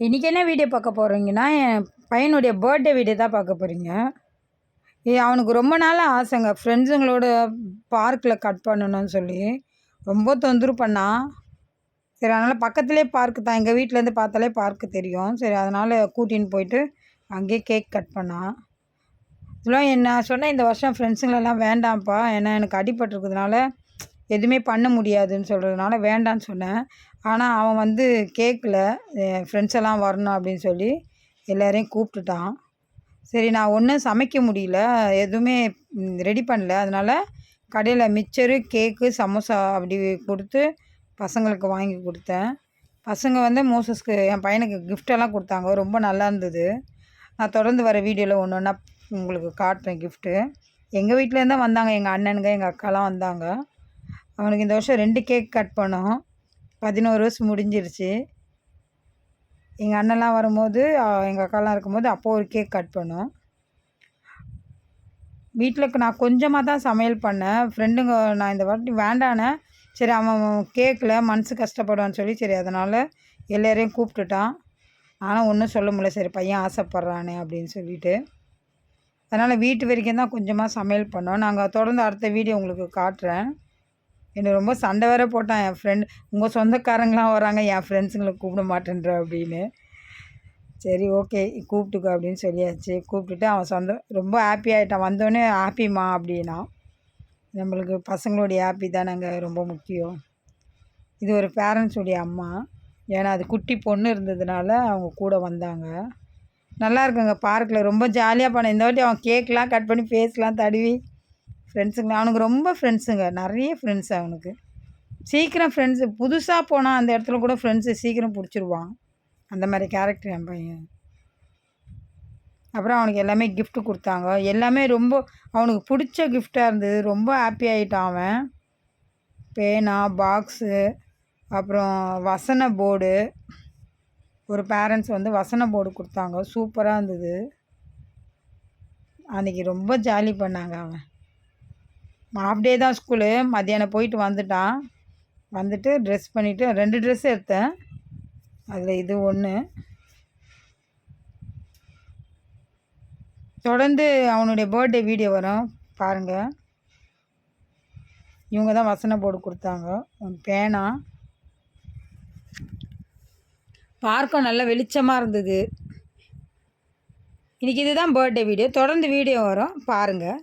இன்றைக்கி என்ன வீடியோ பார்க்க போகிறீங்கன்னா, என் பையனுடைய பர்த்டே வீடியோ தான் பார்க்க போகிறீங்க. அவனுக்கு ரொம்ப நாள் ஆசைங்க. ஃப்ரெண்ட்ஸுங்களோட பார்க்கில் கட் பண்ணணும்னு சொல்லி ரொம்ப தொந்தரவு பண்ணான். சரி, அதனால் பக்கத்துலேயே பார்க்கு தான். எங்கள் வீட்டிலேருந்து பார்த்தாலே பார்க்கு தெரியும். சரி, அதனால் கூட்டின்னு போயிட்டு அங்கேயே கேக் கட் பண்ணான். இதெல்லாம் நான் சொன்னேன், இந்த வருஷம் ஃப்ரெண்ட்ஸுங்களெல்லாம் வேண்டாம்ப்பா, ஏன்னா எனக்கு அடிபட்டுருக்கிறதுனால எதுவுமே பண்ண முடியாதுன்னு சொல்கிறதுனால வேண்டான்னு சொன்னேன். ஆனால் அவன் வந்து கேட்கல. ஃப்ரெண்ட்ஸ் எல்லாம் வரணும் அப்படின்னு சொல்லி எல்லோரையும் கூப்பிட்டுட்டான். சரி, நான் ஒன்றும் சமைக்க முடியல, எதுவுமே ரெடி பண்ணல. அதனால் கடையில் மிக்சரு, கேக்கு, சமோசா அப்படி கொடுத்து பசங்களுக்கு வாங்கி கொடுத்தேன். பசங்க வந்து மோசஸ்க்கு என் பையனுக்கு கிஃப்டெல்லாம் கொடுத்தாங்க. ரொம்ப நல்லா இருந்தது. நான் தொடர்ந்து வர வீடியோவில் ஒன்று ஒன்றா உங்களுக்கு காட்டுறேன் கிஃப்ட்டு. எங்கள் வீட்டிலேருந்து தான் வந்தாங்க, எங்கள் அண்ணனுங்க, எங்கள் அக்காலாம் வந்தாங்க. அவனுக்கு இந்த வருஷம் 2 கேக் கட் பண்ணோம். 11 வயசு முடிஞ்சிருச்சு. எங்கள் அண்ணன்லாம் வரும்போது, எங்கள் அக்காலாம் இருக்கும்போது அப்போது ஒரு கேக் கட் பண்ணோம். வீட்டில் நான் கொஞ்சமாக தான் சமையல் பண்ணேன். ஃப்ரெண்டுங்க நான் இந்த வாட்டி வேண்டானேன். சரி, அவன் கேட்கல, மனசு கஷ்டப்படுவான்னு சொல்லி, சரி அதனால் எல்லோரையும் கூப்பிட்டுட்டான். ஆனால் ஒன்றும் சொல்ல முடியல. சரி, பையன் ஆசைப்பட்றானே அப்படின்னு சொல்லிட்டு. அதனால் வீட்டு வரைக்கும் தான் கொஞ்சமாக சமையல் பண்ணோம். நாங்கள் தொடர்ந்து அடுத்த வீடியோ உங்களுக்கு காட்டுறேன். என்னை ரொம்ப சண்டை வேற போட்டான் என் ஃப்ரெண்ட். உங்கள் சொந்தக்காரங்களாம் வராங்க, என் ஃப்ரெண்ட்ஸுங்களை கூப்பிட மாட்டேன்ற அப்படின்னு. சரி, ஓகே கூப்பிட்டுக்கோ அப்படின்னு சொல்லியாச்சு. கூப்பிட்டுட்டு அவன் ரொம்ப ஹாப்பி ஆகிட்டான். வந்தோடனே ஹாப்பிம்மா அப்படின்னா. நம்மளுக்கு பசங்களுடைய ஹாப்பி தானேங்க ரொம்ப முக்கியம். இது ஒரு பேரண்ட்ஸுடைய அம்மா. ஏன்னா அது குட்டி பொண்ணு இருந்ததுனால அவங்க கூட வந்தாங்க. நல்லா இருக்குங்க பார்க்கில். ரொம்ப ஜாலியாக பண்ணேன். இந்த வாட்டி அவன் கேக்லாம் கட் பண்ணி ஃபேஸ்லாம் தடவி ஃப்ரெண்ட்ஸுங்க, அவனுக்கு ரொம்ப ஃப்ரெண்ட்ஸுங்க, நிறைய ஃப்ரெண்ட்ஸ் அவனுக்கு. சீக்கிரம் ஃப்ரெண்ட்ஸு புதுசாக போனால் அந்த இடத்துல கூட ஃப்ரெண்ட்ஸு சீக்கிரம் பிடிச்சிருவான். அந்த மாதிரி கேரக்டர் என் பையன். அப்புறம் அவனுக்கு எல்லாமே கிஃப்ட்டு கொடுத்தாங்க. எல்லாமே ரொம்ப அவனுக்கு பிடிச்ச கிஃப்டாக இருந்தது. ரொம்ப ஹாப்பி ஆகிட்டான் அவன். பேனா, பாக்ஸு, அப்புறம் வசன போர்டு. ஒரு பேரண்ட்ஸ் வந்து வசன போர்டு கொடுத்தாங்க. சூப்பராக இருந்தது. அன்றைக்கி ரொம்ப ஜாலி பண்ணாங்க அவன். ஹாஃப் டே தான் ஸ்கூலு. மத்தியானம் போயிட்டு வந்துட்டான். வந்துட்டு ட்ரெஸ் பண்ணிவிட்டு 2 ட்ரெஸ் எடுத்தேன். அதில் இது ஒன்று. தொடர்ந்து அவனுடைய பர்த்டே வீடியோ வரும் பாருங்கள். இவங்க தான் வசன போர்டு கொடுத்தாங்க. பேனா. பார்க்கும் நல்ல வெளிச்சமாக இருந்தது. இன்றைக்கி இதுதான் பர்த்டே வீடியோ. தொடர்ந்து வீடியோ வரும் பாருங்கள்.